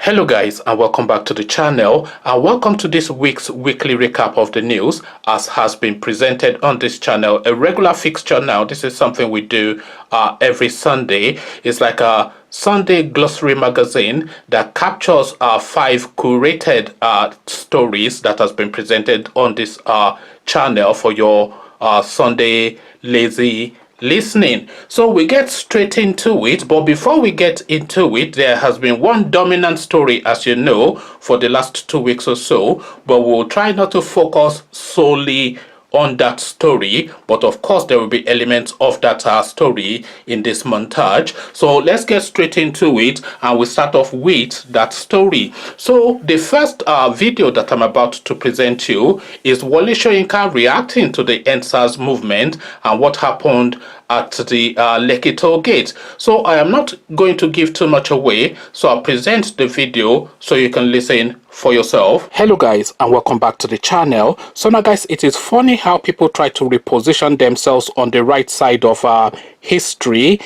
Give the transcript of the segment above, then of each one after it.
Hello guys, and welcome back to the channel, and welcome to this week's weekly recap of the news as has been presented on this channel. A regular fixture now. This is something we do every Sunday. It's like a Sunday glossary magazine that captures 5 curated stories that has been presented on this channel for your Sunday lazy listening. So we get straight into it, but before we get into it, there has been one dominant story, as you know, for the last 2 weeks or so, but we'll try not to focus solely on that story, but of course there will be elements of that story in this montage. So let's get straight into it, and we start off with that story. So the first video that I'm about to present you is Oyo reacting to the EndSARS movement and what happened at the Lekki toll gate. So I am not going to give too much away, so I'll present the video so you can listen for yourself. Hello guys, and welcome back to the channel. So now guys, it is funny how people try to reposition themselves on the right side of history.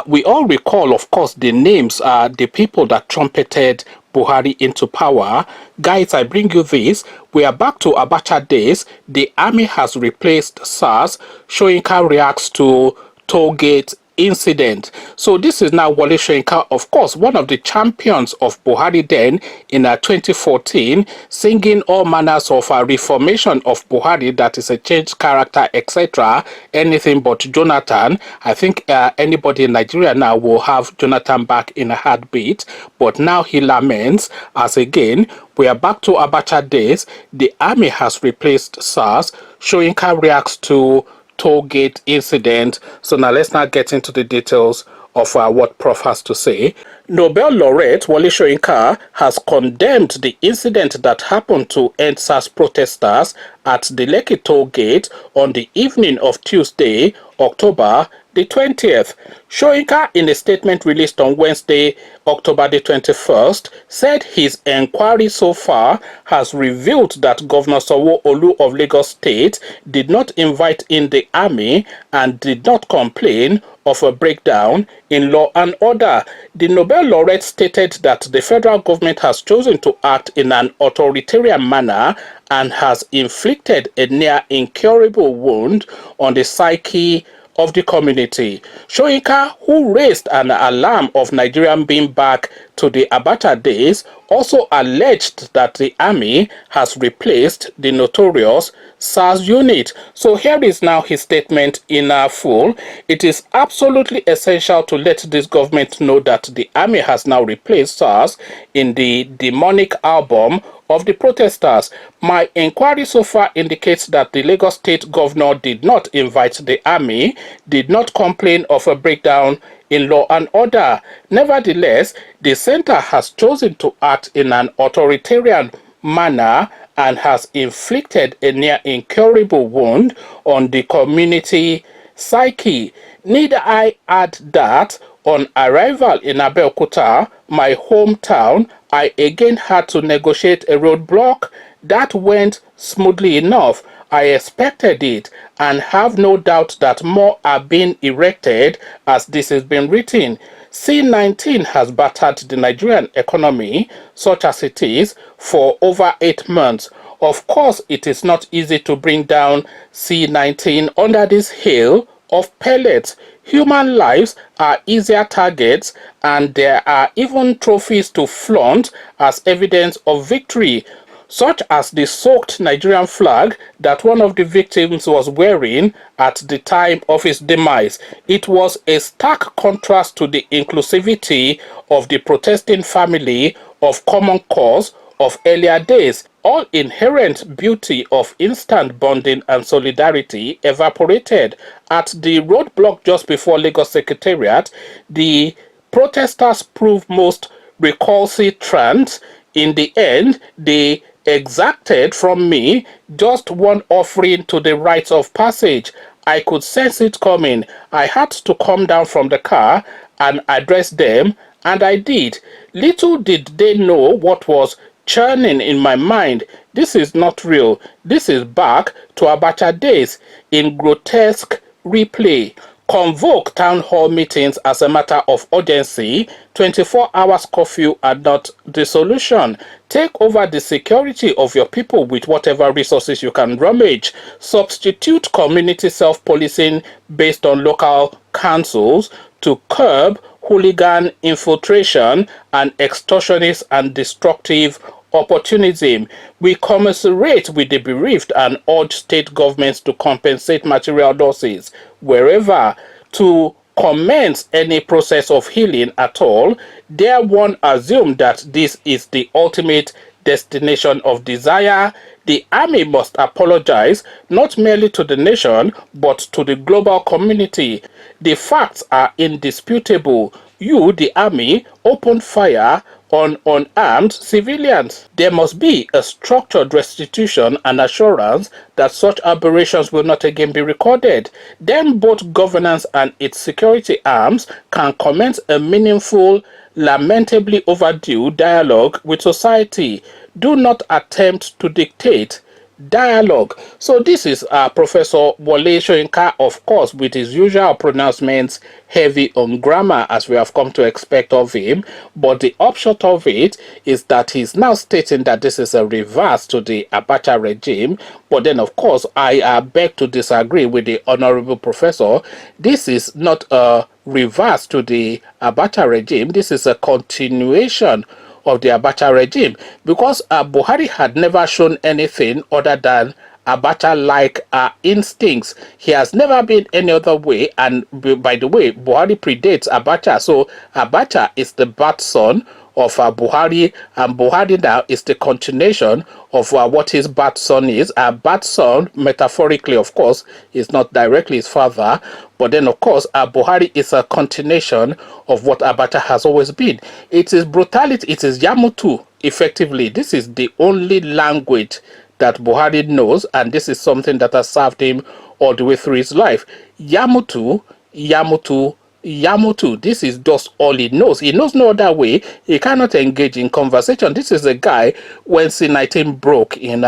We all recall, of course, the names, the people that trumpeted Buhari into power. Guys, I bring you this. We are back to Abacha days. The army has replaced SARS. Soyinka reacts to toll gate incident. So this is now Wole Soyinka, of course, one of the champions of Buhari then in 2014, singing all manners of reformation of Buhari, that is a changed character, etc. Anything but Jonathan. I think anybody in Nigeria now will have Jonathan back in a heartbeat, but now he laments as again we are back to Abacha days. The army has replaced SARS. Soyinka reacts to toll gate incident. So now let's not get into the details of what Prof has to say. Nobel laureate Wole Soyinka has condemned the incident that happened to EndSARS protesters at the Lekki toll gate on the evening of Tuesday, October the 20th. Soyinka, in a statement released on Wednesday, October the 21st, said his inquiry so far has revealed that Governor Sanwo-Olu of Lagos State did not invite in the army and did not complain of a breakdown in law and order. The Nobel laureate stated that the federal government has chosen to act in an authoritarian manner and has inflicted a near incurable wound on the psyche of the community. Soyinka, who raised an alarm of Nigerian being back to the Abacha days, also alleged that the army has replaced the notorious SARS unit. So here is now his statement in full. It is absolutely essential to let this government know that the army has now replaced SARS in the demonic album of the protesters. My inquiry so far indicates that the Lagos State governor did not invite the army, did not complain of a breakdown in law and order. Nevertheless, the center has chosen to act in an authoritarian manner and has inflicted a near incurable wound on the community psyche. Need I add that on arrival in Abeokuta, my hometown, I again had to negotiate a roadblock. That went smoothly enough. I expected it and have no doubt that more are being erected as this has been written. C-19 has battered the Nigerian economy, such as it is, for over 8 months. Of course, it is not easy to bring down C-19 under this hail of pellets. Human lives are easier targets, and there are even trophies to flaunt as evidence of victory, such as the soaked Nigerian flag that one of the victims was wearing at the time of his demise. It was a stark contrast to the inclusivity of the protesting family of common cause of earlier days. All inherent beauty of instant bonding and solidarity evaporated. At the roadblock just before Lagos Secretariat, the protesters proved most recalcitrant. In the end, they exacted from me just one offering to the rites of passage. I could sense it coming. I had to come down from the car and address them, and I did. Little did they know what was churning in my mind. This is not real. This is back to Abacha days in grotesque replay. convoke town hall meetings as a matter of urgency. 24 hours curfew are not the solution. Take over the security of your people with whatever resources you can rummage. Substitute community self-policing based on local councils to curb hooligan infiltration and extortionist and destructive opportunism. We commiserate with the bereaved and urge state governments to compensate material losses wherever. To commence any process of healing at all, dare one assume that this is the ultimate destination of desire. The army must apologize not merely to the nation but to the global community. The facts are indisputable. You, the army, opened fire on unarmed civilians. There must be a structured restitution and assurance that such aberrations will not again be recorded. Then both governance and its security arms can commence a meaningful, lamentably overdue dialogue with society. Do not attempt to dictate dialogue. So this is Professor Wole-Soyinka, of course, with his usual pronouncements, heavy on grammar, as we have come to expect of him. But the upshot of it is that he's now stating that this is a reverse to the Abacha regime. But then, of course, I beg to disagree with the honorable professor. This is not a reverse to the Abacha regime. This is a continuation of the Abacha regime, because Buhari had never shown anything other than Abacha-like instincts. He has never been any other way, and by the way, Buhari predates Abacha, so Abacha is the birth son of Buhari, and Buhari now is the continuation of what his birth son is. Birth son, metaphorically, of course, is not directly his father, but then, of course, Buhari is a continuation of what Abacha has always been. It is brutality, it is Yamutu, effectively. This is the only language that Buhari knows, and this is something that has served him all the way through his life. Yamutu, Yamutu, Yamutu. This is just all he knows. He knows no other way. He cannot engage in conversation. This is a guy, when C-19 broke in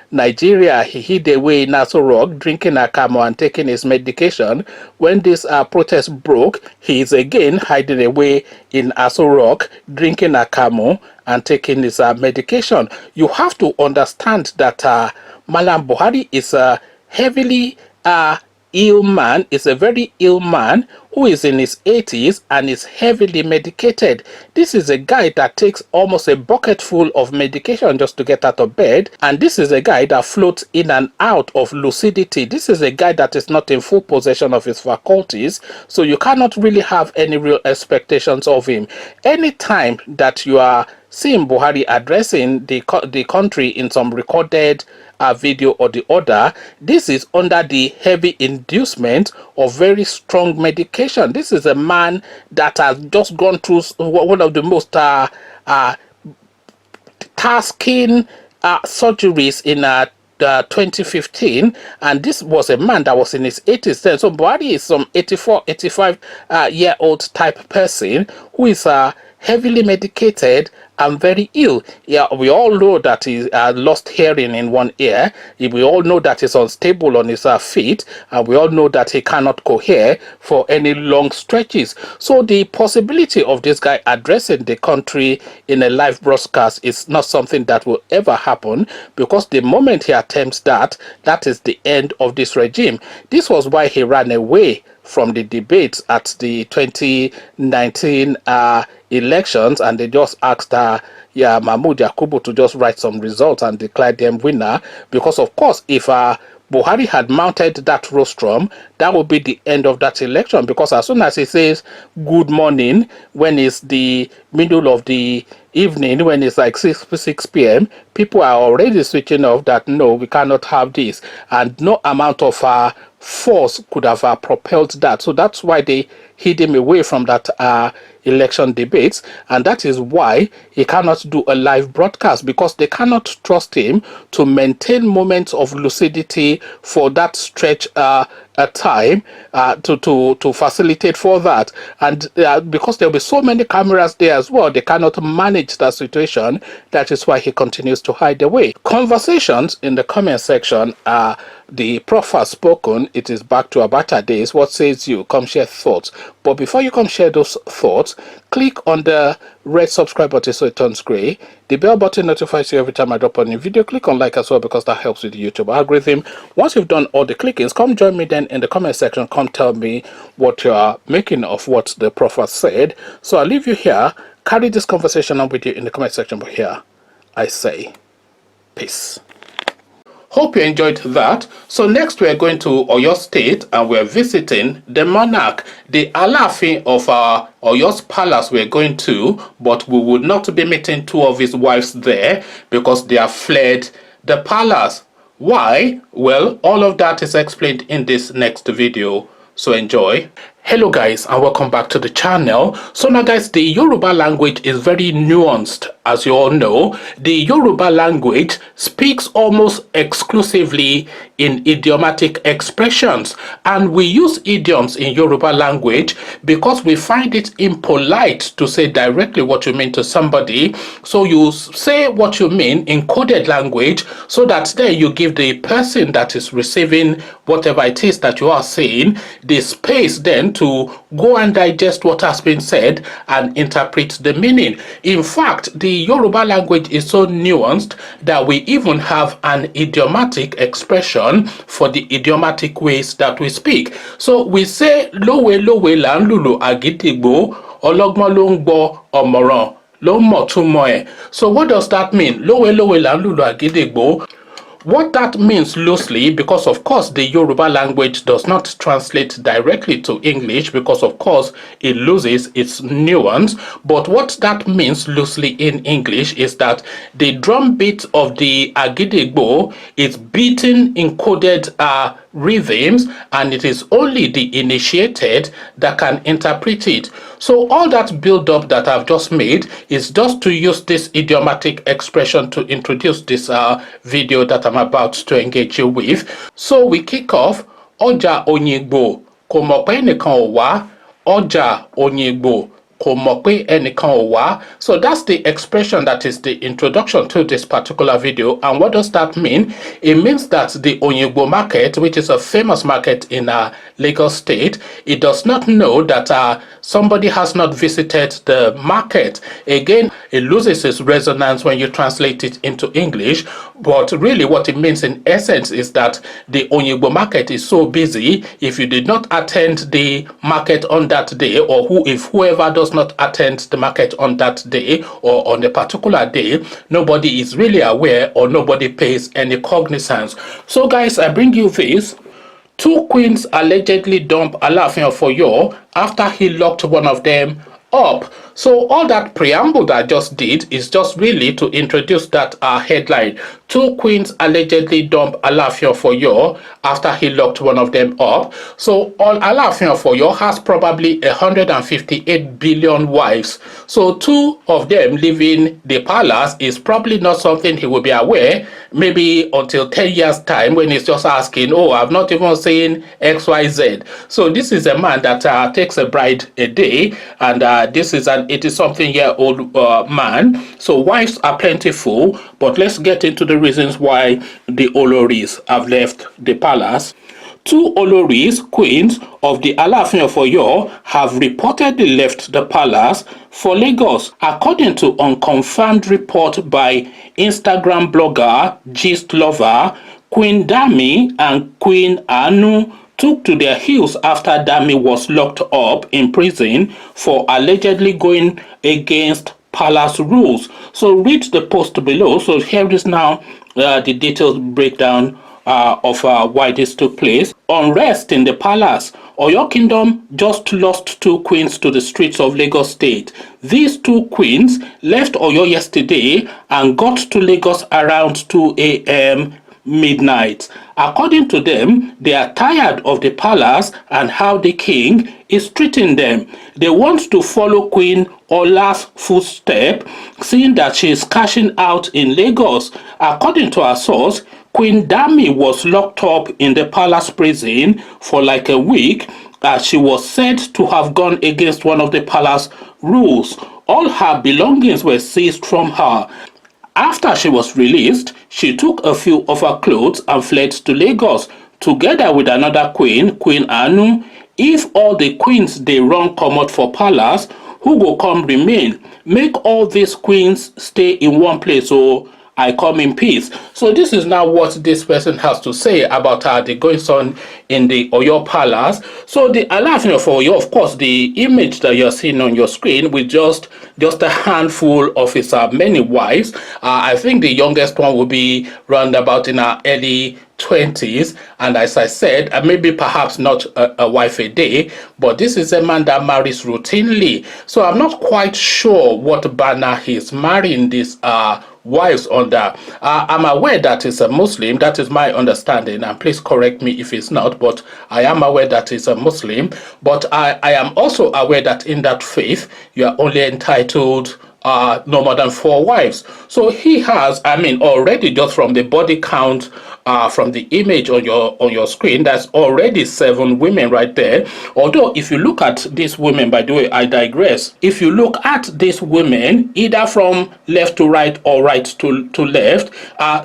Nigeria, he hid away in Aso Rock, drinking Akamo and taking his medication. When this protest broke, he is again hiding away in Aso Rock, drinking Akamo and taking his medication. You have to understand that Malam Buhari is a heavily ill man, is a very ill man who is in his 80s and is heavily medicated. This is a guy that takes almost a bucket full of medication just to get out of bed, and this is a guy that floats in and out of lucidity. This is a guy that is not in full possession of his faculties, so you cannot really have any real expectations of him. Anytime that you are seeing Buhari addressing the country in some recorded video or the other, this is under the heavy inducement of very strong medication. This is a man that has just gone through one of the most tasking surgeries in 2015, and this was a man that was in his 80s then. So Buhari is some 84, 85 year old type person who is heavily medicated and very ill. Yeah, we all know that he lost hearing in one ear. We all know that he's unstable on his feet, and we all know that he cannot cohere for any long stretches. So the possibility of this guy addressing the country in a live broadcast is not something that will ever happen, because the moment he attempts that, that is the end of this regime. This was why he ran away from the debates at the 2019 elections, and they just asked Mahmoud Yakubu to just write some results and declare them winner, because of course if Buhari had mounted that rostrum, that would be the end of that election, because as soon as he says good morning when it's the middle of the evening, when it's like 6 p.m, people are already switching off that no, we cannot have this, and no amount of force could have propelled that. So that's why they hid him away from that election debates, and that is why he cannot do a live broadcast, because they cannot trust him to maintain moments of lucidity for that stretch time to facilitate for that. And because there'll be so many cameras there as well, they cannot manage that situation. That is why he continues to hide away. Conversations in the comment section are the prof has spoken. It is back to Abacha days. What says you? Come share thoughts. But before you come share those thoughts, click on the red subscribe button so it turns gray. The bell button notifies you every time I drop a new video. Click on like as well because that helps with the YouTube algorithm. Once you've done all the clickings, come join me then in the comment section. Come tell me what you are making of what the prof has said. So I'll leave you here. Carry this conversation on with you in the comment section. But here I say peace. Hope you enjoyed that. So next we're going to Oyo State and we're visiting the monarch, the Alaafin of Oyo's palace we're going to, but we would not be meeting two of his wives there because they have fled the palace. Why? Well, all of that is explained in this next video. So enjoy. Hello guys and welcome back to the channel. So now guys, the Yoruba language is very nuanced. As you all know, the Yoruba language speaks almost exclusively in idiomatic expressions, and we use idioms in Yoruba language because we find it impolite to say directly what you mean to somebody. So you say what you mean in coded language so that then you give the person that is receiving whatever it is that you are saying the space then to go and digest what has been said and interpret the meaning. In fact, the Yoruba language is so nuanced that we even have an idiomatic expression for the idiomatic ways that we speak. So we say lowe lowe la nlulu agidigbo ologbon lo ngbo omoran lo mo tumo e. So what does that mean? Lowe lowe la nlulu agidigbo. What that means loosely, because of course the Yoruba language does not translate directly to English because of course it loses its nuance, but what that means loosely in English is that the drum beat of the Agidigbo is beaten in coded rhythms, and it is only the initiated that can interpret it. So all that build up that I've just made is just to use this idiomatic expression to introduce this video that I'm about to engage you with. So we kick off. Ọjà Òyìngbò kò mọ̀ pé ẹnìkan ò wá. Ọjà Òyìngbò kò mọ̀ pé ẹnìkan ò wá. So that's the expression that is the introduction to this particular video. And what does that mean? It means that the Òyìngbò market, which is a famous market in Lagos State, it does not know that somebody has not visited the market. Again, it loses its resonance when you translate it into English, but really what it means in essence is that the Òyìngbò market is so busy. If you did not attend the market on that day, or if whoever does not attend the market on that day or on a particular day, nobody is really aware or nobody pays any cognizance. So guys, I bring you this. Two queens allegedly dump Alaafin of Oyo after he locked one of them up. So all that preamble that I just did is just really to introduce that headline. Two queens allegedly dump Alaafin of Oyo after he locked one of them up. So all Alaafin of Oyo has probably 158 billion wives. So two of them leaving the palace is probably not something he will be aware maybe until 10 years time when he's just asking, oh, I've not even seen XYZ. So this is a man that takes a bride a day, and this is an 80-something-year-old man. So wives are plentiful, but let's get into the reasons why the Oloris have left the palace. Two Oloris, queens of the Alaafin of Oyo, have reportedly left the palace for Lagos. According to unconfirmed report by Instagram blogger Gist Lover, Queen Dami and Queen Anu took to their heels after Dami was locked up in prison for allegedly going against palace rules. So read the post below. So here is now the detailed breakdown of why this took place. Unrest in the palace. Oyo Kingdom just lost two queens to the streets of Lagos State. These two queens left Oyo yesterday and got to Lagos around 2 a.m. midnight. According to them, they are tired of the palace and how the king is treating them. They want to follow Queen Ola's footstep, seeing that she is cashing out in Lagos. According to our source, Queen Dami was locked up in the palace prison for like a week as she was said to have gone against one of the palace rules. All her belongings were seized from her. After she was released, she took a few of her clothes and fled to Lagos, together with another queen, Queen Anu. If all the queens they run comot for palace, who go come remain? Make all these queens stay in one place, so I come in peace. So this is now what this person has to say about the goings on in the Oyo Palace. So the Alaafin of Oyo, of course, the image that you're seeing on your screen with just a handful of his many wives. I think the youngest one will be round about in her early 20s, and as I said, maybe perhaps not a wife a day, but this is a man that marries routinely. So I'm not quite sure what banner he's marrying these wives under. I'm aware that he's a Muslim. That is my understanding, and please correct me if it's not, but I am aware that he's a Muslim. But I am also aware that in that faith you are only entitled no more than 4 wives. So he has, I mean, already just from the body count, from the image on your screen, that's already 7 women right there. Although if you look at these women, by the way, I digress. If you look at these women, either from left to right or right to left,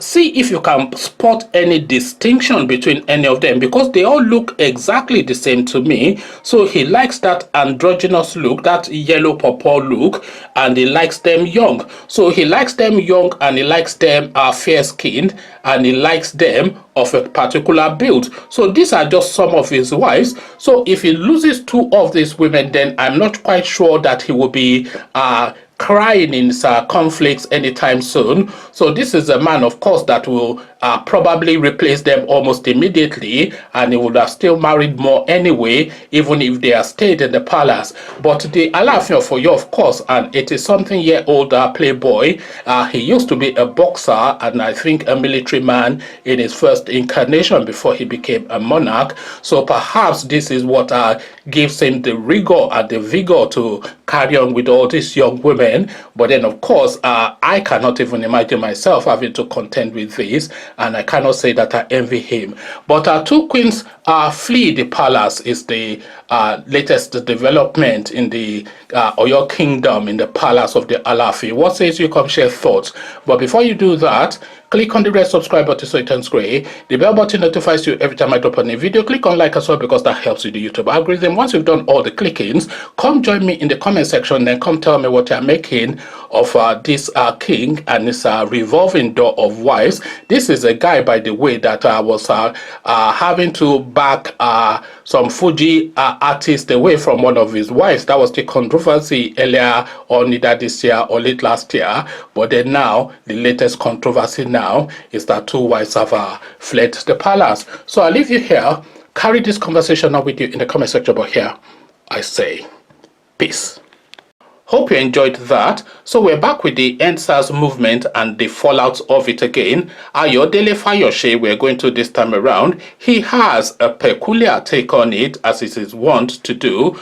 see if you can spot any distinction between any of them, because they all look exactly the same to me. So he likes that androgynous look, that yellow purple look, and he likes them young. So he likes them young, and he likes them fair skinned, and he likes them of a particular build. So these are just some of his wives. So if he loses 2 of these women, then I'm not quite sure that he will be crying in conflicts anytime soon. So this is a man, of course, that will probably replace them almost immediately, and he would have still married more anyway, even if they are stayed in the palace. But the Alaafin of Oyo, of course, and 80-something-year-old playboy, he used to be a boxer and I think a military man in his first incarnation before he became a monarch. So perhaps this is what gives him the rigor and the vigor to carry on with all these young women. But then, of course, I cannot even imagine myself having to contend with this, and I cannot say that I envy him. But 2 queens flee the palace is the latest development in the Oyo Kingdom, in the palace of the Alaafin. What says you? Come share thoughts. But before you do that, click on the red subscribe button so it turns gray. The bell button notifies you every time I drop a new video. Click on like as well, because that helps with the YouTube algorithm. Once you've done all the clickings, come join me in the comment section, then come tell me what you're making of this king and this revolving door of wives. This is a guy, by the way, that was having to back some Fuji artist away from one of his wives. That was the controversy earlier on, either this year or late last year. But then now, the latest controversy now is that 2 wives have fled the palace. So I'll leave you here. Carry this conversation on with you in the comment section. But here, I say, peace. Hope you enjoyed that. So we're back with the EndSARS movement and the fallout of it again. Abacha-Fayose, we're going to this time around. He has a peculiar take on it, as it is wont to do.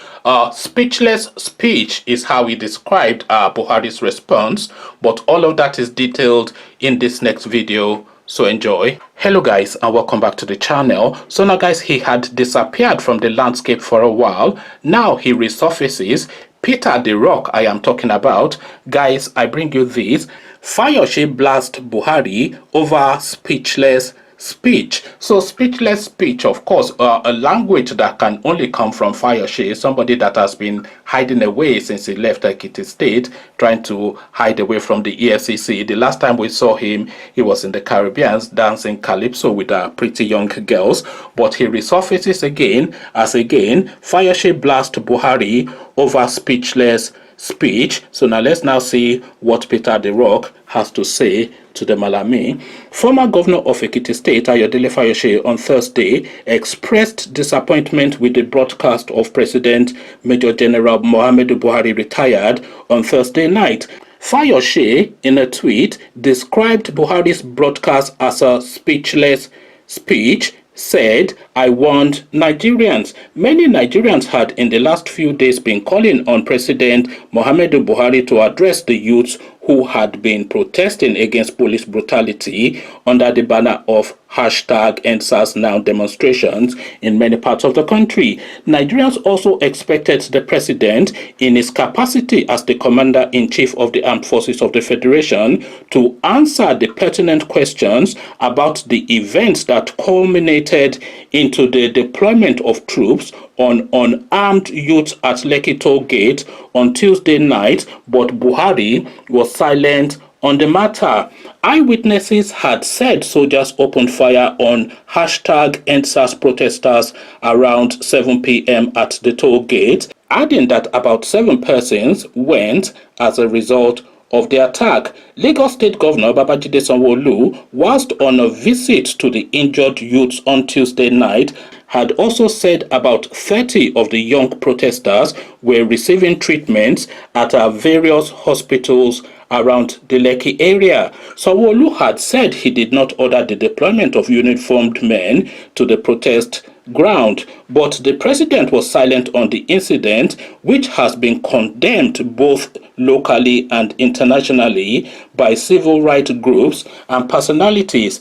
Speechless speech is how he described Buhari's response, but all of that is detailed in this next video. So enjoy. Hello guys, and welcome back to the channel. So now guys, he had disappeared from the landscape for a while. Now he resurfaces. Peter the Rock I am talking about. Guys, I bring you this. Fayose blast Buhari over speechless speech. So speechless speech, of course, a language that can only come from Fayose, somebody that has been hiding away since he left Ekiti State, trying to hide away from the EFCC. The last time we saw him, he was in the Caribbean dancing calypso with pretty young girls, but he resurfaces again as again Fayose blast Buhari over speechless speech. So now let's now see what Peter the Rock has to say to the Malami. Former governor of Ekiti State, Ayodele Fayose, on Thursday expressed disappointment with the broadcast of President Major General Muhammadu Buhari retired on Thursday night. Fayose, in a tweet, described Buhari's broadcast as a speechless speech, said, "I warned Nigerians." Many Nigerians had in the last few days been calling on President Muhammadu Buhari to address the youths who had been protesting against police brutality under the banner of #EndSARSNow demonstrations in many parts of the country. Nigerians also expected the president, in his capacity as the Commander-in-Chief of the Armed Forces of the Federation, to answer the pertinent questions about the events that culminated into the deployment of troops on unarmed youth at Lekki Toll Gate on Tuesday night, but Buhari was silent on the matter. Eyewitnesses had said soldiers opened fire on #EndSARS protesters around 7 p.m. at the toll gate, adding that about 7 persons went as a result of the attack. Lagos State Governor Babajide Sanwo-Olu, whilst on a visit to the injured youths on Tuesday night, had also said about 30 of the young protesters were receiving treatments at various hospitals around the Lekki area. Sanwo-Olu had said he did not order the deployment of uniformed men to the protest ground, but the president was silent on the incident, which has been condemned both locally and internationally by civil rights groups and personalities.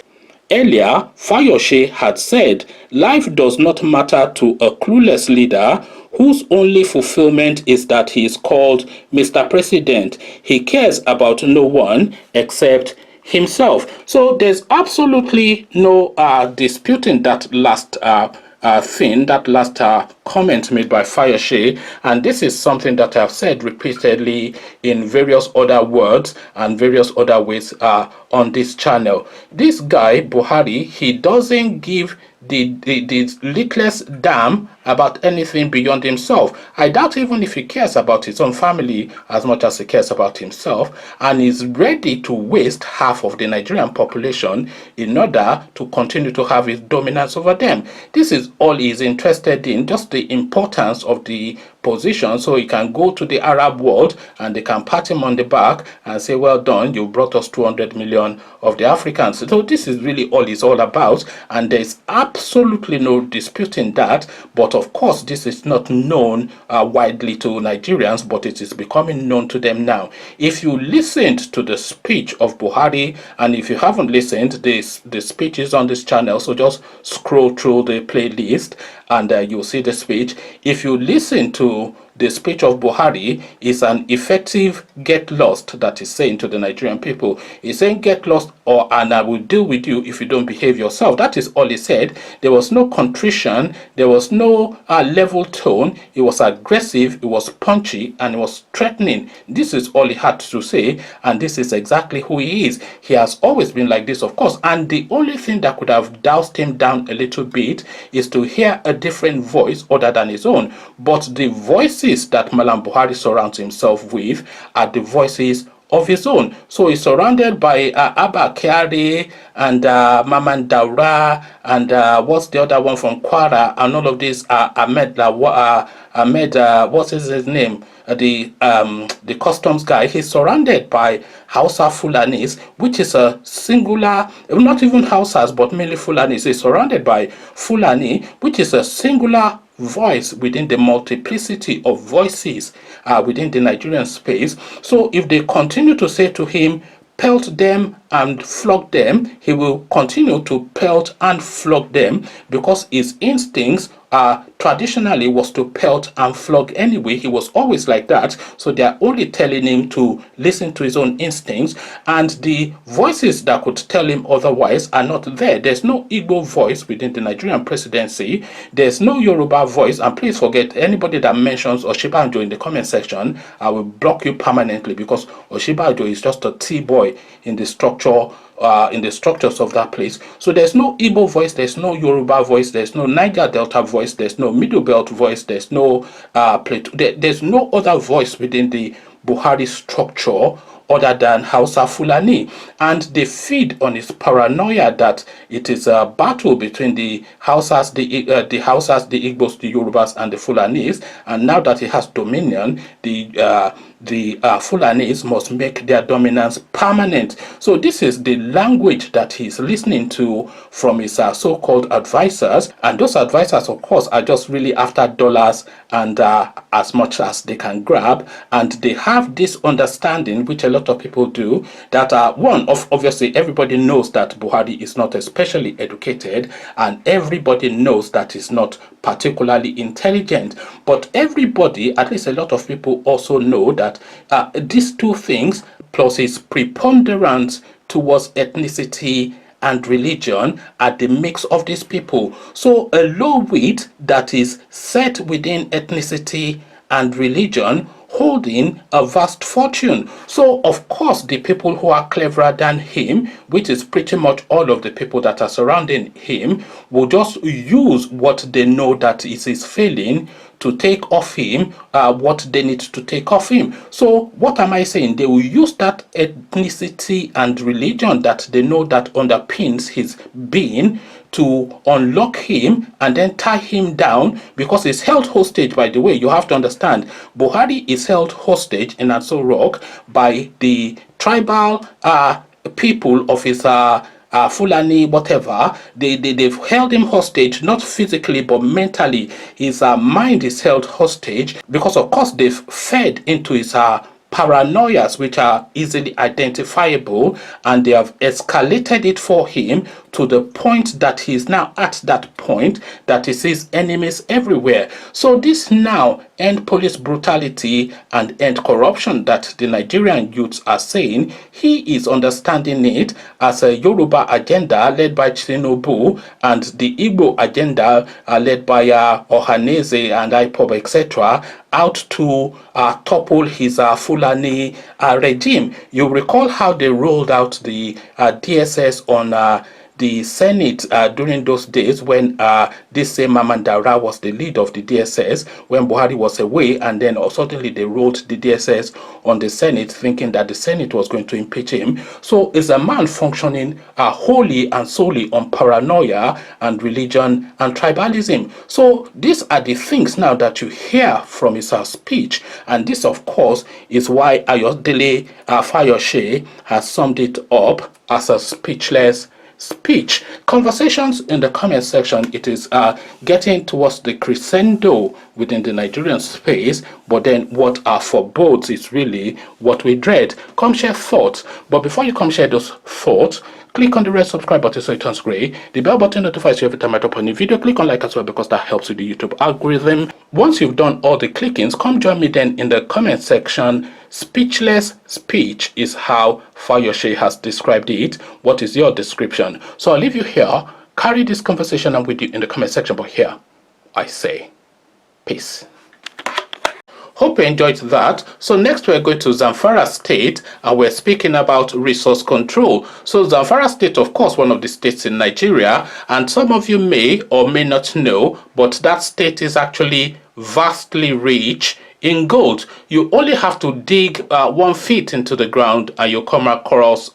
Earlier, Fayose had said life does not matter to a clueless leader whose only fulfillment is that he is called Mr. President. He cares about no one except himself. So there's absolutely no disputing that last comment made by Fayose, and this is something that I've said repeatedly in various other words and various other ways on this channel. This guy Buhari, he doesn't give the littlest damn about anything beyond himself. I doubt even if he cares about his own family as much as he cares about himself, and is ready to waste half of the Nigerian population in order to continue to have his dominance over them. This is all he's interested in, just the importance of the position, so he can go to the Arab world and they can pat him on the back and say, well done, you brought us 200 million of the Africans. So this is really all it's all about, and there's absolutely no disputing that. But of course, this is not known widely to Nigerians, but it is becoming known to them now. If you listened to the speech of Buhari, and if you haven't listened, the speech is on this channel, so just scroll through the playlist and you'll see the speech. If you listen to the speech of Buhari, is an effective get lost that is saying to the Nigerian people. He's saying get lost, and I will deal with you if you don't behave yourself. That is all he said. There was no contrition, there was no level tone. It was aggressive, it was punchy, and it was threatening. This is all he had to say, and this is exactly who he is. He has always been like this, of course, and the only thing that could have doused him down a little bit is to hear a different voice other than his own. But the voices that Malam Buhari surrounds himself with are the voices of his own. So he's surrounded by Abba Kyari and Maman Daura and what's the other one from Kwara, and all of these Ahmed, what's his name? The customs guy. He's surrounded by Hausa Fulanis, which is a singular, not even Hausas, but mainly Fulanis. He's surrounded by Fulani, which is a singular voice within the multiplicity of voices within the Nigerian space. So if they continue to say to him, pelt them and flog them, he will continue to pelt and flog them, because his instincts traditionally was to pelt and flog anyway. He was always like that. So they are only telling him to listen to his own instincts, and the voices that could tell him otherwise are not there. There's no Igbo voice within the Nigerian presidency. There's no Yoruba voice. And please forget, anybody that mentions Oshibanjo in the comment section, I will block you permanently, because Oshibanjo is just a T-boy in the structure, in the structures of that place. So there's no Igbo voice, there's no Yoruba voice, there's no Niger Delta voice, there's no Middle Belt voice, there's no there's no other voice within the Buhari structure other than Hausa Fulani, and they feed on his paranoia that it is a battle between the Hausas, the Igbos, the Yorubas, and the Fulanis. And now that he has dominion, the the Fulanis must make their dominance permanent. So this is the language that he's listening to from his so-called advisors, and those advisors, of course, are just really after dollars and as much as they can grab, and they have this understanding, which a lot of people do, that obviously everybody knows that Buhari is not especially educated, and everybody knows that he's not particularly intelligent, but everybody, at least a lot of people, also know that these two things, plus his preponderance towards ethnicity and religion, are the mix of these people. So a low wheat that is set within ethnicity and religion, holding a vast fortune. So of course the people who are cleverer than him, which is pretty much all of the people that are surrounding him, will just use what they know that is his failing to take off him what they need to take off him. So what am I saying? They will use that ethnicity and religion that they know that underpins his being to unlock him and then tie him down, because he's held hostage. By the way, you have to understand, Buhari is held hostage in Aso Rock by the tribal people of his Fulani, whatever. They've held him hostage, not physically but mentally. His mind is held hostage because, of course, they've fed into his paranoias, which are easily identifiable, and they have escalated it for him to the point that he's now at that point that he sees enemies everywhere. So this now end police brutality and end corruption that the Nigerian youths are saying, he is understanding it as a Yoruba agenda led by Tinubu and the Igbo agenda led by Ohaneze and IPOB, etc., out to topple his Fulani regime. You recall how they rolled out the DSS on the Senate during those days when this same Mamandara was the lead of the DSS when Buhari was away, and then suddenly they rolled the DSS on the Senate, thinking that the Senate was going to impeach him. So is a man functioning wholly and solely on paranoia and religion and tribalism. So these are the things now that you hear from his speech, and this of course is why Ayodele Fayose has summed it up as a speechless speech. Conversations in the comment section, it is getting towards the crescendo within the Nigerian space, but then what are foreboded is really what we dread. Come share thoughts, but before you come share those thoughts, click on the red subscribe button so it turns gray. The bell button notifies you every time I drop a new video. Click on like as well, because that helps with the YouTube algorithm. Once you've done all the clickings, come join me then in the comment section. Speechless speech is how Fayose has described it. What is your description? So I'll leave you here. Carry this conversation on with you in the comment section, but here I say peace. Hope you enjoyed that. So next we're going to Zamfara State, and we're speaking about resource control. So Zamfara State, of course, one of the states in Nigeria, and some of you may or may not know, but that state is actually vastly rich in gold. You only have to dig 1 feet into the ground and you come across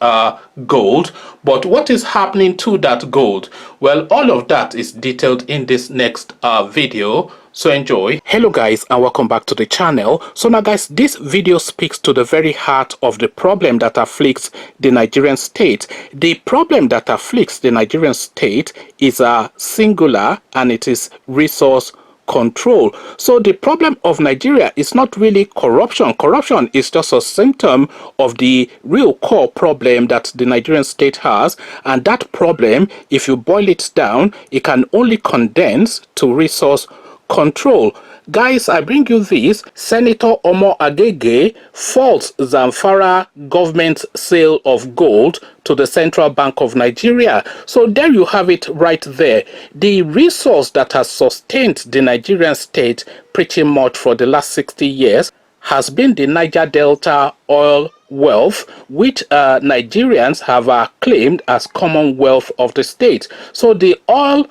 gold. But what is happening to that gold? Well, all of that is detailed in this next video. So enjoy. Hello guys, and welcome back to the channel. So now guys, this video speaks to the very heart of the problem that afflicts the Nigerian state. The problem that afflicts the Nigerian state is singular, and it is resource control. So the problem of Nigeria is not really corruption. Corruption is just a symptom of the real core problem that the Nigerian state has, and that problem, if you boil it down, it can only condense to resource control. Guys, I bring you this. Senator Omo Agege faults Zamfara government sale of gold to the Central Bank of Nigeria. So there you have it right there. The resource that has sustained the Nigerian state pretty much for the last 60 years has been the Niger Delta oil wealth, which Nigerians have claimed as commonwealth of the state. So the oil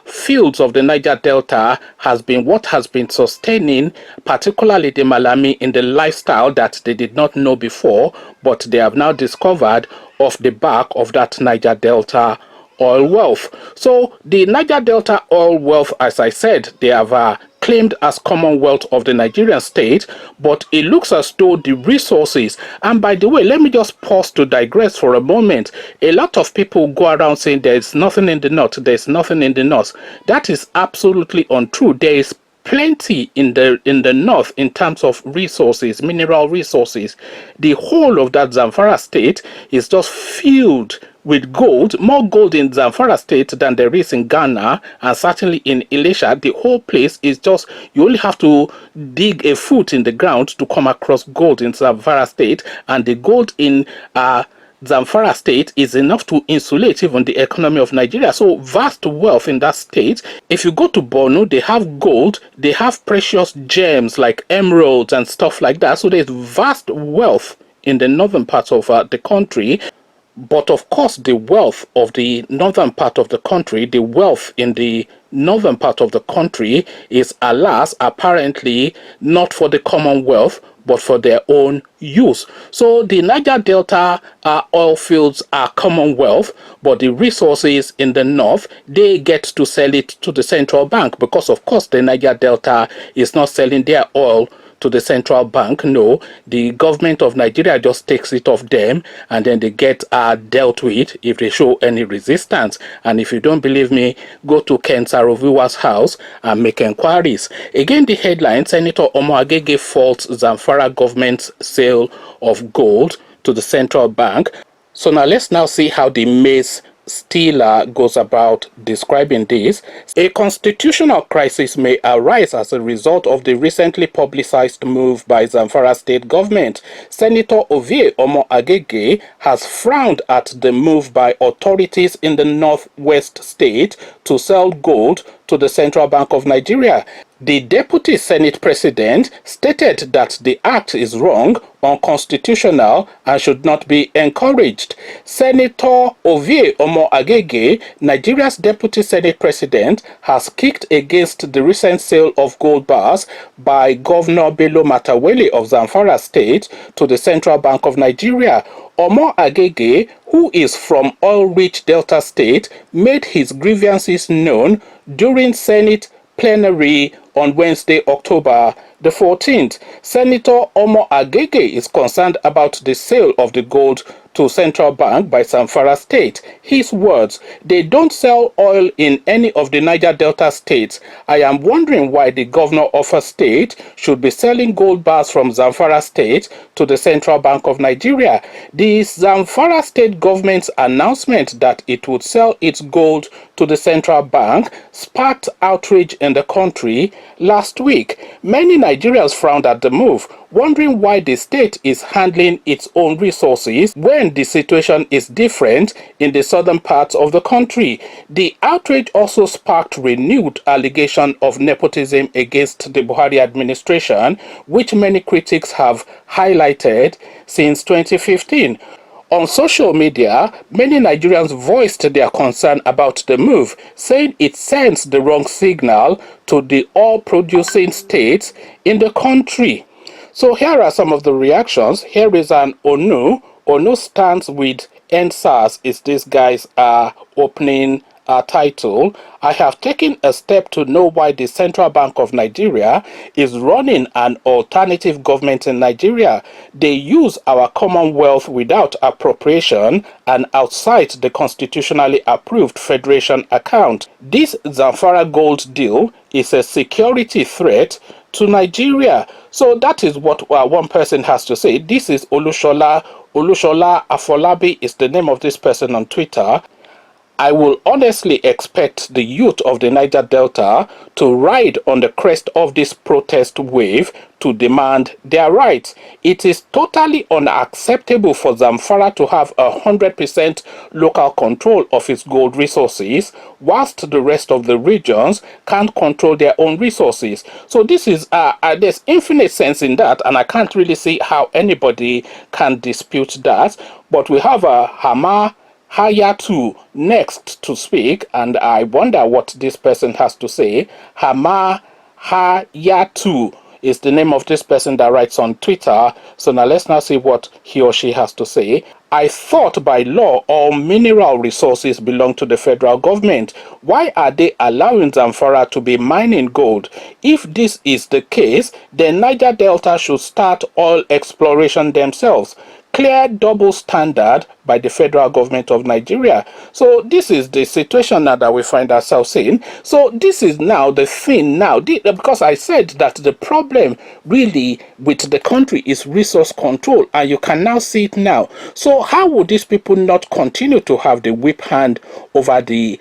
fields of the Niger Delta has been what has been sustaining particularly the Malami in the lifestyle that they did not know before, but they have now discovered off the back of that Niger Delta oil wealth. So the Niger Delta oil wealth, as I said, they have claimed as Commonwealth of the Nigerian state, but it looks as though the resources, and by the way, let me just pause to digress for a moment. A lot of people go around saying there's nothing in the north, there's nothing in the north. That is absolutely untrue. There is plenty in the north in terms of resources, mineral resources. The whole of that Zamfara state is just filled with gold, more gold in Zamfara state than there is in Ghana, and certainly in Elisha. The whole place is just, you only have to dig a foot in the ground to come across gold in Zamfara state, and the gold in Zamfara state is enough to insulate even the economy of Nigeria. So vast wealth in that state. If you go to Borno, they have gold, they have precious gems like emeralds and stuff like that. So there's vast wealth in the northern part of the country. But of course, the wealth of the northern part of the country, the wealth in the northern part of the country is, alas, apparently not for the Commonwealth, but for their own use. So the Niger Delta oil fields are Commonwealth, but the resources in the north, they get to sell it to the central bank, because of course the Niger Delta is not selling their oil to the central bank. No, the government of Nigeria just takes it off them, and then they get dealt with if they show any resistance. And if you don't believe me, go to Ken Saro-Wiwa's house and make inquiries. Again, the headline: Senator Omo Agege faults Zamfara government's sale of gold to the central bank. So now let's now see how the maize Steeler goes about describing this. A constitutional crisis may arise as a result of the recently publicized move by Zamfara state government. Senator Ovie Omo Agege has frowned at the move by authorities in the northwest state to sell gold to the Central Bank of Nigeria. The Deputy Senate President stated that the act is wrong, unconstitutional, and should not be encouraged. Senator Ovie Omo Agege, Nigeria's Deputy Senate President, has kicked against the recent sale of gold bars by Governor Bello Matawalle of Zamfara State to the Central Bank of Nigeria. Omo Agege, who is from oil-rich Delta State, made his grievances known during Senate plenary on Wednesday, October the 14th. Senator Omo Agege is concerned about the sale of the gold to Central Bank by Zamfara State. His words: "They don't sell oil in any of the Niger Delta states. I am wondering why the governor of a state should be selling gold bars from Zamfara State to the Central Bank of Nigeria." The Zamfara State government's announcement that it would sell its gold to the Central Bank sparked outrage in the country last week. Many Nigerians frowned at the move, wondering why the state is handling its own resources when the situation is different in the southern parts of the country. The outrage also sparked renewed allegation of nepotism against the Buhari administration, which many critics have highlighted since 2015. On social media, many Nigerians voiced their concern about the move, saying it sends the wrong signal to the oil-producing states in the country. So here are some of the reactions. Here is an Onu. Onu stands with NSAS is this guy's opening title. "I have taken a step to know why the Central Bank of Nigeria is running an alternative government in Nigeria. They use our commonwealth without appropriation and outside the constitutionally approved federation account. This Zamfara gold deal is a security threat to Nigeria." So that is what one person has to say. This is Olushola Afolabi is the name of this person on Twitter. "I will honestly expect the youth of the Niger Delta to ride on the crest of this protest wave to demand their rights. It is totally unacceptable for Zamfara to have 100% local control of its gold resources, whilst the rest of the regions can't control their own resources." So this is, there's infinite sense in that, and I can't really see how anybody can dispute that. But we have a Hama Hayatu next to speak, and I wonder what this person has to say. Hama Hayatu is the name of this person that writes on Twitter. So now let's now see what he or she has to say. I thought by law all mineral resources belong to the federal government. Why are they allowing Zamfara to be mining gold? If this is the case, then Niger Delta should start oil exploration themselves. Clear double standard by the federal government of Nigeria. So this is the situation now that we find ourselves in. So this is now the thing now, because I said that the problem really with the country is resource control, and you can now see it now. So how would these people not continue to have the whip hand over the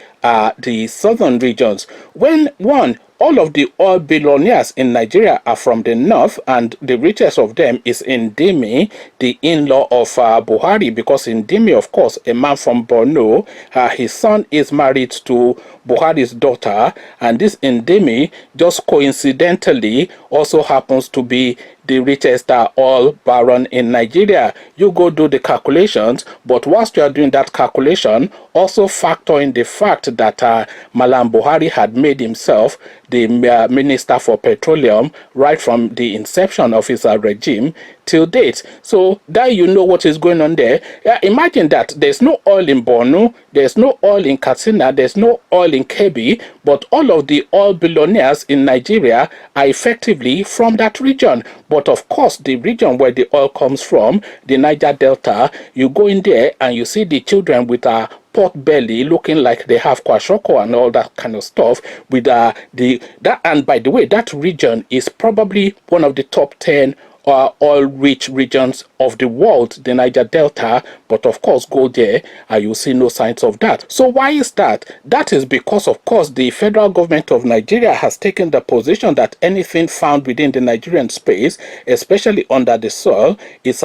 southern regions when one, all of the oil billionaires in Nigeria are from the north, and the richest of them is Ndimi, the in-law of Buhari, because Ndimi, of course, a man from Borno, his son is married to Buhari's daughter, and this Ndimi just coincidentally also happens to be the richest oil baron in Nigeria. You go do the calculations, but whilst you are doing that calculation, also factor in the fact that Malam Buhari had made himself the Minister for Petroleum right from the inception of his regime till date. So that you know what is going on there. Imagine that there's no oil in Borno, there's no oil in Katsina, there's no oil in Kebbi, but all of the oil billionaires in Nigeria are effectively from that region. But of course, the region where the oil comes from, the Niger Delta, you go in there and you see the children with a pot belly looking like they have kwashoko and all that kind of stuff with and by the way, that region is probably one of the top 10 oil-rich regions of the world, the Niger Delta, but of course go there and you see no signs of that. So why is that? That is because, of course, the federal government of Nigeria has taken the position that anything found within the Nigerian space, especially under the soil, is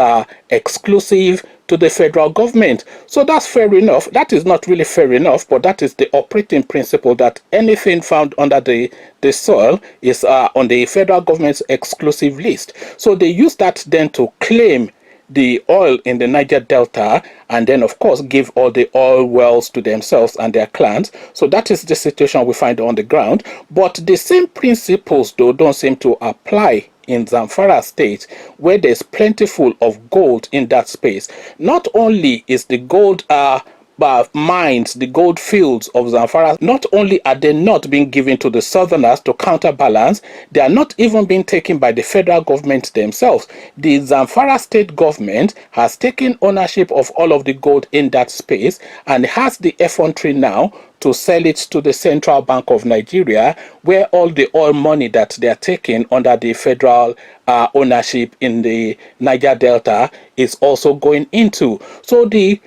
exclusive to the federal government. So that's fair enough. That is not really fair enough, but that is the operating principle, that anything found under the soil is on the federal government's exclusive list. So they use that then to claim the oil in the Niger Delta, and then of course give all the oil wells to themselves and their clans. So that is the situation we find on the ground. But the same principles though don't seem to apply in Zamfara state, where there's plentiful of gold in that space. Not only is the gold mines, the gold fields of Zamfara, not only are they not being given to the southerners to counterbalance, they are not even being taken by the federal government themselves. The Zamfara state government has taken ownership of all of the gold in that space and has the effrontery now to sell it to the Central Bank of Nigeria, where all the oil money that they are taking under the federal ownership in the Niger Delta is also going into. So the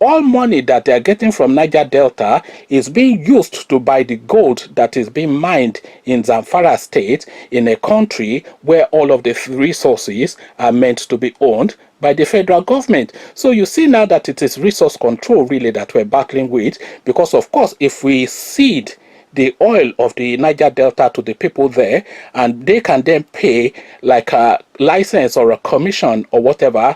oil money that they are getting from Niger Delta is being used to buy the gold that is being mined in Zamfara state, in a country where all of the resources are meant to be owned by the federal government. So you see now that it is resource control really that we're battling with, because of course if we cede the oil of the Niger Delta to the people there, and they can then pay like a license or a commission or whatever.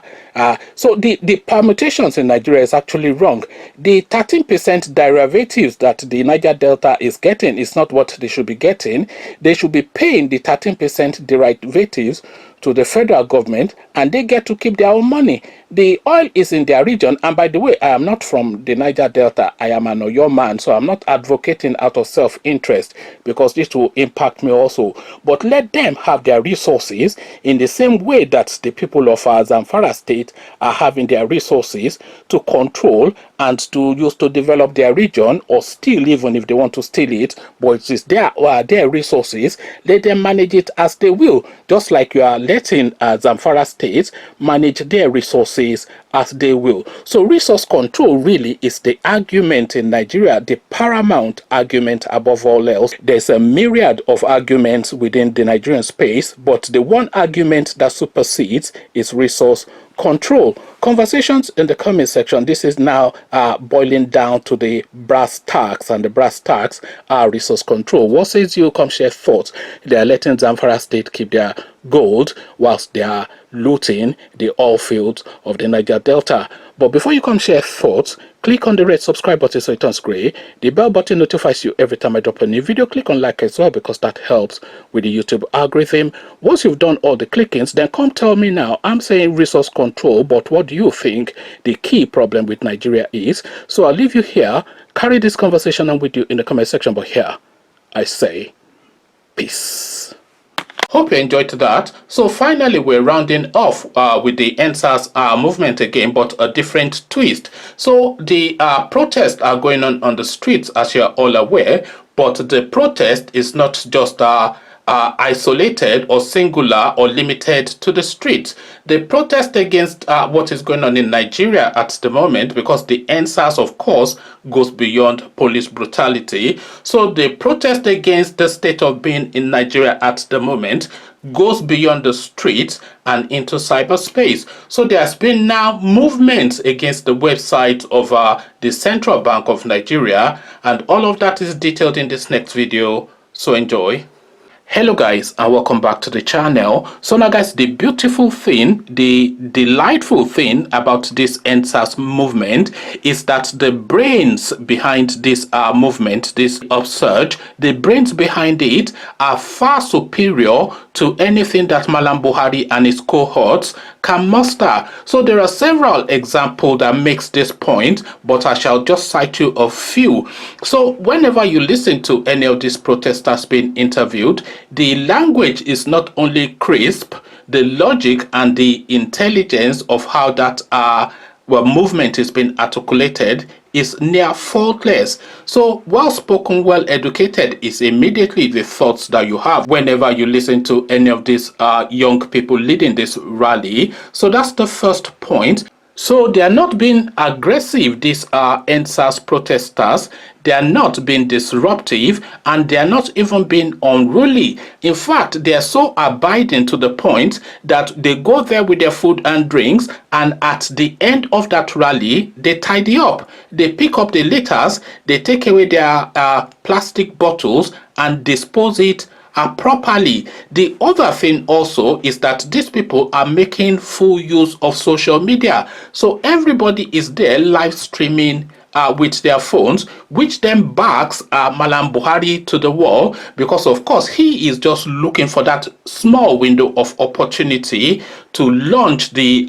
So the permutations in Nigeria is actually wrong. The 13% derivatives that the Niger Delta is getting is not what they should be getting. They should be paying the 13% derivatives to the federal government, and they get to keep their own money. The oil is in their region, and by the way, I am not from the Niger Delta. I am an Oyo man, so I'm not advocating out of self-interest, because this will impact me also. But let them have their resources in the same way that the people of Zamfara state are having their resources to control and to use to develop their region, or steal, even if they want to steal it. But it is their resources. Let them manage it as they will, just like you are letting Zamfara states manage their resources as they will. So resource control really is the argument in Nigeria, the paramount argument above all else. There's a myriad of arguments within the Nigerian space, but the one argument that supersedes is resource control. Conversations in the comment section. This is now boiling down to the brass tacks, and the brass tacks are resource control. What says you? Come share thoughts. They are letting Zamfara state keep their gold whilst they are looting the oil fields of the Niger Delta. But before you come share thoughts, click on the red subscribe button so it turns gray. The bell button notifies you every time I drop a new video. Click on like as well because that helps with the YouTube algorithm. Once you've done all the clickings, then come tell me now. I'm saying resource control, but what do you think the key problem with Nigeria is? So I'll leave you here. Carry this conversation on with you in the comment section. But here, I say peace. Hope you enjoyed that. So finally, we're rounding off with the NSAS movement again, but a different twist. So the protests are going on the streets, as you're all aware, but the protest is not just isolated or singular or limited to the streets. The protest against what is going on in Nigeria at the moment, because the NSAS, of course, goes beyond police brutality. So the protest against the state of being in Nigeria at the moment goes beyond the streets and into cyberspace. So there's been now movement against the website of the Central Bank of Nigeria, and all of that is detailed in this next video. So enjoy. Hello guys, and welcome back to the channel. So now guys, the beautiful thing, the delightful thing about this NSAS movement is that the brains behind this movement, this upsurge, the brains behind it are far superior to anything that Malam Buhari and his cohorts can muster. So there are several examples that makes this point, but I shall just cite you a few. So whenever you listen to any of these protesters being interviewed, the language is not only crisp, the logic and the intelligence of how that movement is being articulated is near faultless. So well spoken, well educated is immediately the thoughts that you have whenever you listen to any of these young people leading this rally. So that's the first point. So they are not being aggressive, these NSAS protesters. They are not being disruptive, and they are not even being unruly. In fact, they are so abiding to the point that they go there with their food and drinks, and at the end of that rally, they tidy up. They pick up the litters, they take away their plastic bottles and dispose it properly. The other thing also is that these people are making full use of social media. So everybody is there live streaming with their phones, which then backs Malam Buhari to the wall, because of course he is just looking for that small window of opportunity to launch the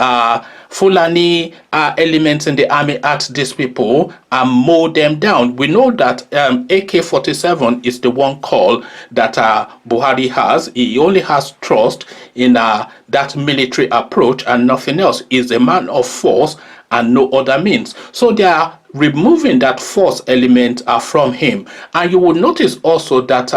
Fulani elements in the army at these people and mow them down. We know that AK-47 is the one call that Buhari has. He only has trust in that military approach and nothing else. He's a man of force and no other means. So they are removing that force element from him. And you will notice also that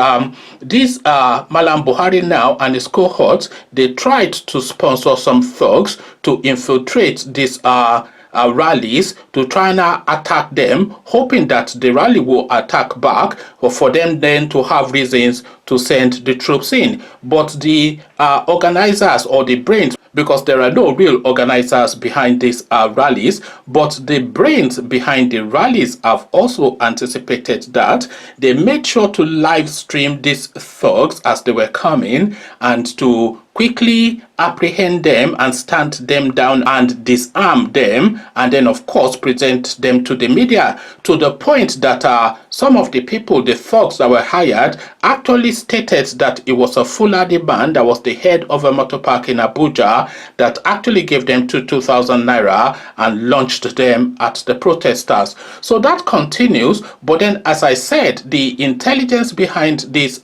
this Malam Buhari now and his cohorts, they tried to sponsor some thugs to infiltrate these rallies to try and attack them, hoping that the rally will attack back, or for them then to have reasons to send the troops in. But the organizers, or the brains, because there are no real organizers behind these rallies, but the brains behind the rallies have also anticipated that. They made sure to live stream these thugs as they were coming and to quickly apprehend them and stand them down and disarm them, and then of course present them to the media, to the point that some of the people, the thugs that were hired, actually stated that it was a Fulani man that was the head of a motor park in Abuja that actually gave them 2,000 naira and launched them at the protesters. So that continues, but then as I said, the intelligence behind this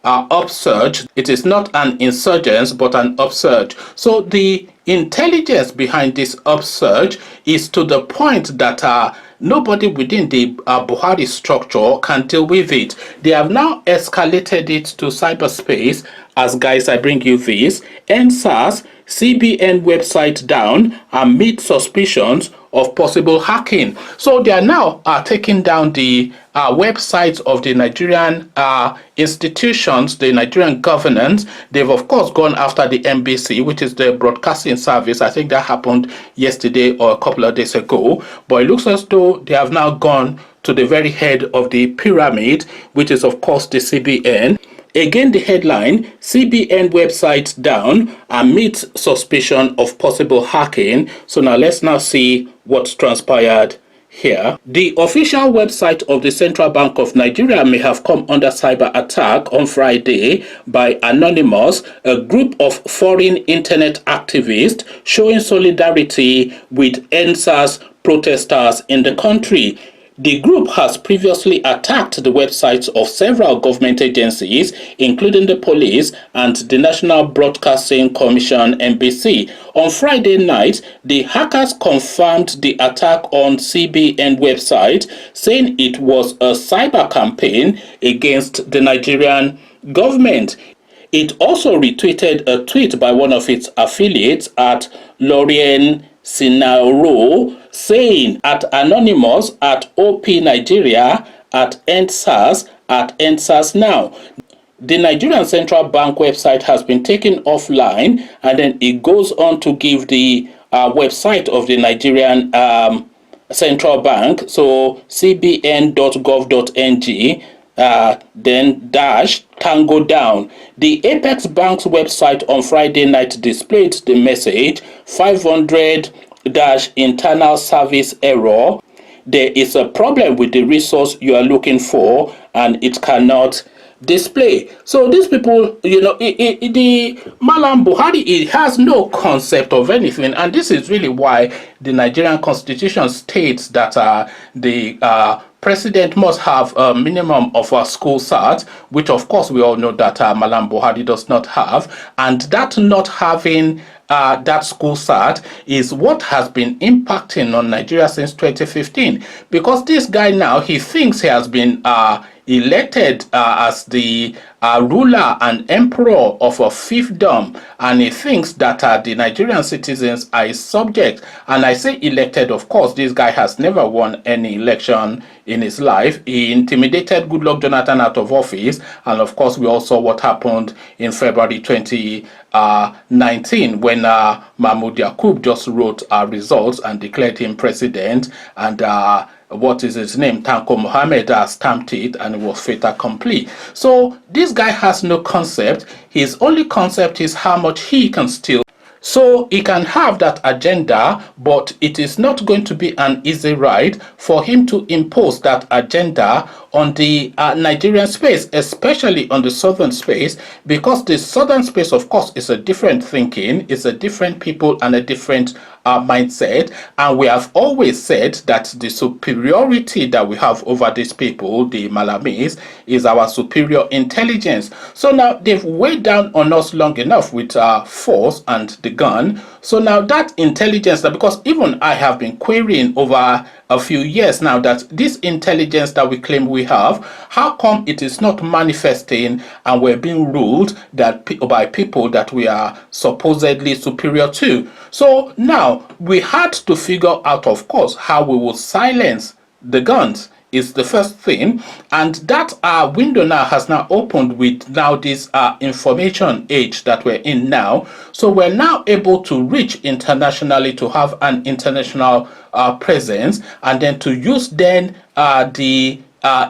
upsurge, it is not an insurgence but an upsurge. So the intelligence behind this upsurge is to the point that nobody within the Buhari structure can deal with it. They have now escalated it to cyberspace. As guys, I bring you this: NSAS CBN website down amid suspicions of possible hacking. So they are now taking down the websites of the Nigerian institutions, the Nigerian governance. They've of course gone after the NBC, which is the broadcasting service. I think that happened yesterday or a couple of days ago. But it looks as though they have now gone to the very head of the pyramid, which is of course the CBN. Again, the headline: CBN website down amid suspicion of possible hacking. So now let's now see what's transpired here. The official website of the Central Bank of Nigeria may have come under cyber attack on Friday by Anonymous, a group of foreign internet activists showing solidarity with EndSARS protesters in the country. The group has previously attacked the websites of several government agencies, including the police and the National Broadcasting Commission (NBC). On Friday night, the hackers confirmed the attack on CBN website, saying it was a cyber campaign against the Nigerian government. It also retweeted a tweet by one of its affiliates at Lorien Sinaro, saying at Anonymous, at OP Nigeria, at EndSARS, at EndSARS now. The Nigerian Central Bank website has been taken offline, and then it goes on to give the website of the Nigerian Central Bank, so cbn.gov.ng, then dash Tango down. The Apex Bank's website on Friday night displayed the message 500 internal service error. There is a problem with the resource you are looking for and it cannot display. So these people, the Malam Buhari, it has no concept of anything, and this is really why the Nigerian constitution states that the president must have a minimum of a school cert, which of course we all know that Malam Buhari does not have, and that not having that school cert is what has been impacting on Nigeria since 2015, because this guy now, he thinks he has been elected as the ruler and emperor of a fiefdom, and he thinks that the Nigerian citizens are his subject. And I say elected, of course, this guy has never won any election in his life. He intimidated Goodluck Jonathan out of office, and of course we all saw what happened in February 2019 when Mahmoud Yakub just wrote results and declared him president, and what is his name, Tanko Mohammed, stamped it, and it was fait accompli. So this guy has no concept. His only concept is how much he can steal. So he can have that agenda, but it is not going to be an easy ride for him to impose that agenda on the Nigerian space, especially on the southern space, because the southern space, of course, is a different thinking, it's a different people and a different mindset. And we have always said that the superiority that we have over these people, the Malamis, is our superior intelligence. So now they've weighed down on us long enough with force and the gun. So now that intelligence, because even I have been querying over a few years now that this intelligence that we claim we have, how come it is not manifesting and we're being ruled that by people that we are supposedly superior to? So now we had to figure out, of course, how we will silence the guns is the first thing, and that window now has now opened with now this information age that we're in now. So we're now able to reach internationally, to have an international presence, and then to use then the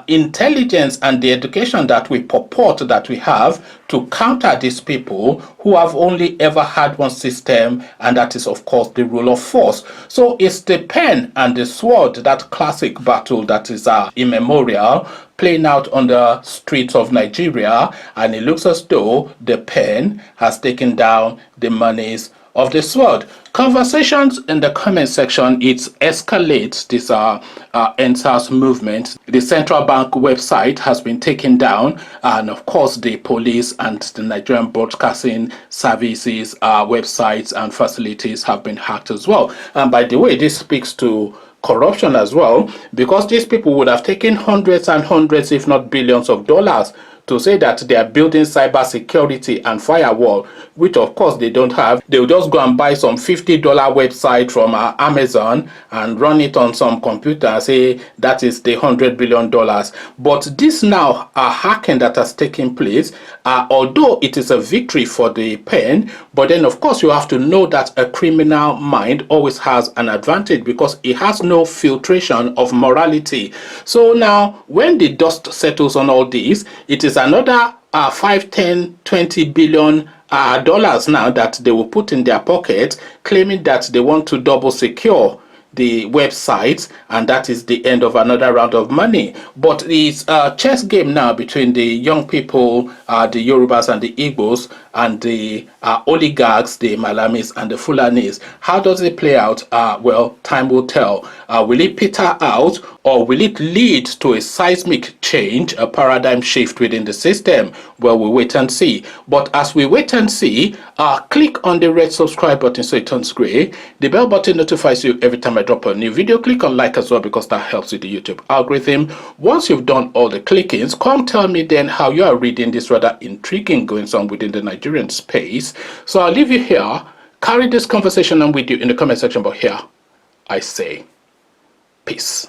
intelligence and the education that we purport that we have to counter these people who have only ever had one system, and that is of course the rule of force. So it's the pen and the sword, that classic battle that is immemorial, playing out on the streets of Nigeria, and it looks as though the pen has taken down the monies of the sword. Conversations in the comment section, it escalates this EndSARS movement. The central bank website has been taken down, and of course the police and the Nigerian Broadcasting Services websites and facilities have been hacked as well. And by the way, this speaks to corruption as well, because these people would have taken hundreds and hundreds, if not billions of dollars to say that they are building cyber security and firewall, which of course they don't have. They'll just go and buy some $50 website from Amazon and run it on some computer and say that is the $100 billion. But this now hacking that has taken place, although it is a victory for the pen, but then of course you have to know that a criminal mind always has an advantage because it has no filtration of morality. So now when the dust settles on all this, it is another 5, 10, 20 billion dollars now that they will put in their pocket, claiming that they want to double secure the website, and that is the end of another round of money. But it's a chess game now between the young people, the Yorubas and the Igbos, and the oligarchs, the Malamis and the Fulanis. How does it play out? Well, time will tell. Will it peter out, or will it lead to a seismic change, a paradigm shift within the system? Well, we'll wait and see. But as we wait and see, click on the red subscribe button so it turns gray. The bell button notifies you every time I drop a new video. Click on like as well, because that helps with the YouTube algorithm. Once you've done all the clickings, come tell me then how you are reading this rather intriguing goings on within the Nigerian space. So I'll leave you here. Carry this conversation on with you in the comment section, but here I say peace.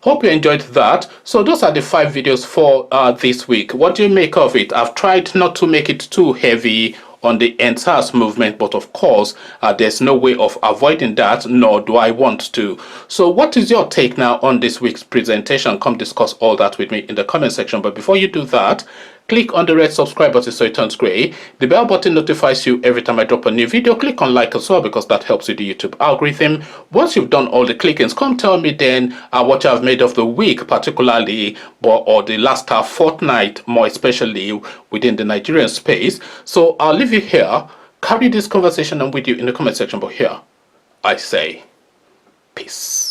Hope you enjoyed that. So those are the 5 videos for this week. What do you make of it? I've tried not to make it too heavy on the entire movement, but of course there's no way of avoiding that, nor do I want to. So what is your take now on this week's presentation? Come discuss all that with me in the comment section. But before you do that, click on the red subscribe button so it turns gray. The bell button notifies you every time I drop a new video. Click on like as well, because that helps with the YouTube algorithm. Once you've done all the clickings, come tell me then what you have made of the week, particularly, or the last fortnight, more especially within the Nigerian space. So I'll leave you here. Carry this conversation on with you in the comment section, but here I say peace.